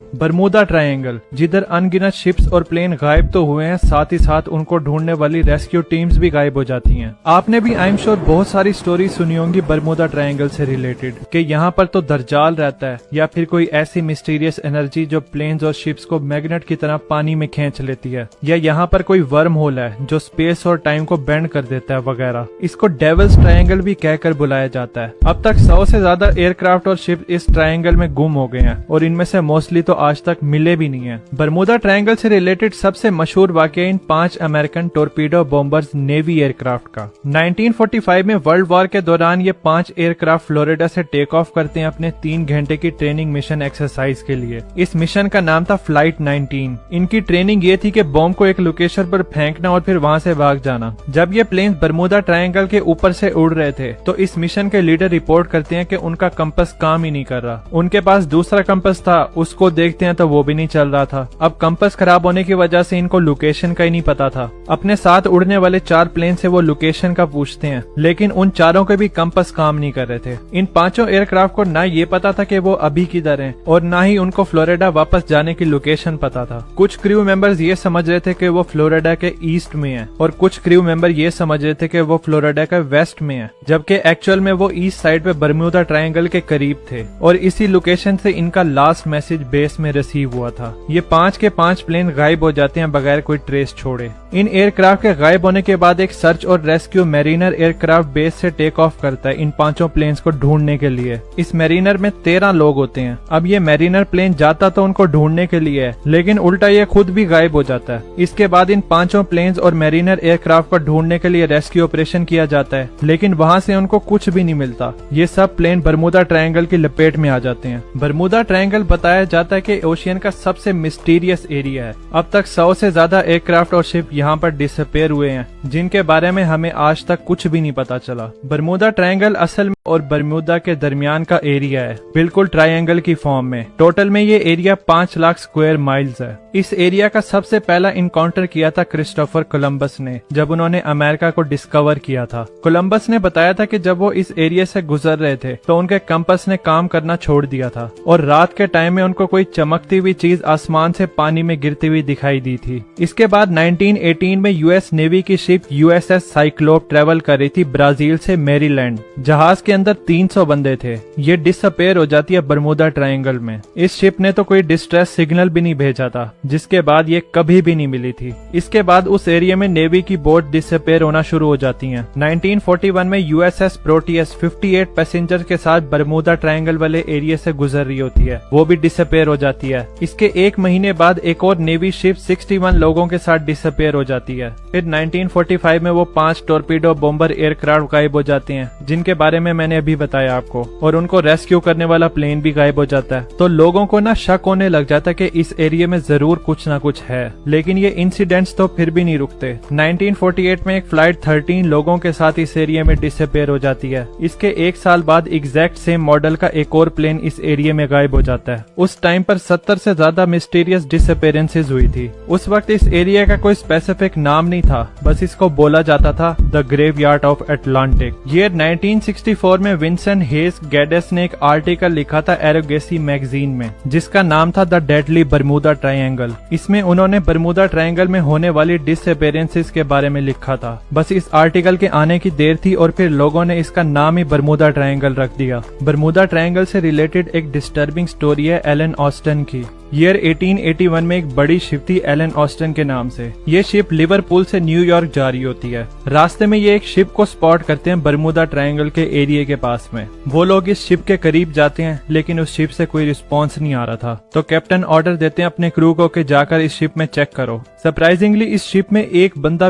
Bermuda triangle, जिधर अनगिनत ships और प्लेन गायब तो हुए हैं, साथ ही साथ उनको ढूंढने वाली रेस्क्यू टीम्स भी गायब हो जाती हैं। आपने भी आई एम श्योर बहुत सारी स्टोरी सुनी होंगी बरमूदा ट्रायंगल से रिलेटेड कि यहाँ पर तो दज्जाल रहता है या फिर कोई ऐसी मिस्टीरियस एनर्जी जो प्लेन्स और शिप्स को मैग्नेट की तरह पानी में खींच लेती है, या यहाँ पर कोई वर्म होल है जो स्पेस और टाइम को बेंड कर देता है वगैरह। इसको डेविल्स ट्रायंगल भी कहकर बुलाया जाता है। अब तक 100 से ज्यादा एयरक्राफ्ट और शिप इस ट्रायंगल में गुम हो गए हैं और इनमें से मोस्टली तो आज तक मिले भी नहीं है। बरमूदा ट्रायंगल से रिलेटेड सबसे मशहूर वाकया इन 5 American torpedo bombers navy aircraft का। 1945 में वर्ल्ड वॉर के दौरान ये 5 एयरक्राफ्ट फ्लोरिडा से टेक ऑफ करते हैं अपने 3 घंटे की ट्रेनिंग मिशन एक्सरसाइज के लिए। इस मिशन का नाम था फ्लाइट 19। इनकी ट्रेनिंग ये थी कि बॉम्ब को एक लोकेशन पर फेंकना और फिर वहां से भाग जाना। जब ये प्लेन बरमूदा ट्रायंगल के ऊपर से उड़ रहे थे तो इस मिशन के लीडर रिपोर्ट करते हैं कि उनका कंपास काम ही नहीं कर रहा। उनके पास दूसरा कंपास था, उसको देखते हैं तो वो भी नहीं चल रहा था। अब कंपास खराब होने की वजह से इनको लोकेशन का ही नहीं पता था। अपने साथ उड़ने वाले 4 प्लेन से वो लोकेशन का पूछते हैं, लेकिन उन चारों के भी कंपास काम नहीं कर रहे थे। इन 5 एयरक्राफ्ट को ना ये पता था कि वो अभी किधर हैं और ना ही उनको फ्लोरिडा वापस जाने की लोकेशन पता था। कुछ क्रू मेंबर्स ये समझ रहे थे कि वो फ्लोरिडा के ईस्ट में है और कुछ क्रू मेंबर ये समझ रहे थे कि वो फ्लोरिडा के वेस्ट में है, जबकि एक्चुअल में वो ईस्ट साइड पे बरमूदा ट्रायंगल के करीब थे और इसी लोकेशन से इनका लास्ट मैसेज बेस में रिसीव हुआ था। ये 5 के 5 प्लेन गायब हो जाते हैं बगैर कोई ट्रेस छोड़े। इन एयरक्राफ्ट के गायब होने के बाद एक सर्च और रेस्क्यू मैरिनर एयरक्राफ्ट बेस से टेक ऑफ करता है इन 5 प्लेन्स को ढूंढने के लिए। इस मैरिनर में 13 लोग होते हैं। अब ये मैरिनर प्लेन जाता तो उनको ढूंढने के लिए है, लेकिन उल्टा ये खुद भी गायब हो जाता है। इसके बाद इन 5 प्लेन्स और मैरिनर एयरक्राफ्ट को ढूंढने के लिए रेस्क्यू ऑपरेशन किया जाता है, लेकिन वहां से उनको कुछ भी नहीं मिलता। ये सब प्लेन बरमूदा ट्रायंगल की लपेट में आ जाते हैं। बरमूदा ट्रायंगल बताया जाता है कि ओशियन का सबसे मिस्टीरियस एरिया है। अब तक 100 से ज्यादा एयरक्राफ्ट और शिप यहाँ पर डिसअपेयर हुए हैं, जिनके बारे में हमें आज तक कुछ भी नहीं पता चला। बरमूदा ट्रायंगल असल में और बरमूदा के दरमियान का एरिया है, बिल्कुल ट्रायंगल की फॉर्म में। टोटल में ये एरिया 5 लाख स्क्वायर माइल्स है। इस एरिया का सबसे पहला इनकाउंटर किया था क्रिस्टोफर कोलंबस ने, जब उन्होंने अमेरिका को डिस्कवर किया था। कोलंबस ने बताया था कि जब वो इस एरिया से गुजर रहे थे तो उनके कंपास ने काम करना छोड़ दिया था और रात के टाइम में उनको कोई चमकती हुई चीज आसमान से पानी में गिरती हुई दिखाई दी थी। इसके बाद 1918 में यूएस नेवी की शिप यूएसएस साइक्लोप ट्रेवल कर रही थी ब्राजील से मैरीलैंड। जहाज के अंदर 300 बंदे थे। ये डिसअपेयर हो जाती है बरमूदा ट्रायंगल में। इस शिप ने तो कोई डिस्ट्रेस सिग्नल भी नहीं भेजा था, जिसके बाद ये कभी भी नहीं मिली थी। इसके बाद उस एरिया में नेवी की बोट डिसअपेयर होना शुरू हो जाती हैं। 1941 में यूएसएस प्रोटियस 58 पैसेंजर के साथ बरमूदा ट्रायंगल वाले एरिया से गुजर रही होती है, वो भी डिसअपेयर हो जाती है। इसके 1 महीने बाद एक और नेवी शिप 61 लोगों के साथ डिसअपेयर हो जाती है। फिर 1945 में वो 5 टोरपीडो बॉम्बर एयरक्राफ्ट गायब हो जाते हैं, जिनके बारे में मैंने अभी बताया आपको, और उनको रेस्क्यू करने वाला प्लेन भी गायब हो जाता है। तो लोगों को ना शक होने लग जाता है कि इस एरिया में जरूर कुछ ना कुछ है, लेकिन ये इंसिडेंट्स तो फिर भी नहीं रुकते। 1948 में एक फ्लाइट 13 लोगों के साथ इस एरिया में डिसअपेयर हो जाती है। इसके 1 साल बाद एग्जैक्ट सेम मॉडल का एक और प्लेन इस एरिया में गायब हो जाता है। उस टाइम पर 70 से ज्यादा मिस्टीरियस डिसअपेयरेंसेस हुई थी। उस वक्त इस एरिया का कोई स्पेसिफिक नाम नहीं था, बस इसको बोला जाता था the graveyard of Atlantic. Year 1964 में विंसेंट हेस गैडेस ने एक आर्टिकल लिखा था एरोगेसी मैगजीन में, जिसका नाम था द डेडली बरमूदा ट्रायंगल। इसमें उन्होंने बरमूदा ट्रायंगल में होने वाली डिसअपेयरेंसेस के बारे में लिखा था। बस इस आर्टिकल के आने की देर थी और फिर लोगों ने इसका नाम ही बरमूदा ट्रायंगल रख दिया। बरमूदा ट्रायंगल से रिलेटेड एक डिस्टर्बिंग स्टोरी है एलन ऑस्टन की। ईयर 1881 में एक बड़ी शिप थी एलन ऑस्टन के नाम से। ये शिप लिवरपूल से न्यूयॉर्क जा रही होती है। रास्ते में ये एक शिप को स्पॉट करते हैं बरमूदा ट्रायंगल के एरिया के पास में। वो लोग इस शिप के करीब जाते हैं, लेकिन उस शिप से कोई रिस्पॉन्स नहीं आ रहा था। तो कैप्टन ऑर्डर देते हैं अपने क्रू को कि जाकर इस शिप में चेक करो। सरप्राइजिंगली इस शिप में एक बंदा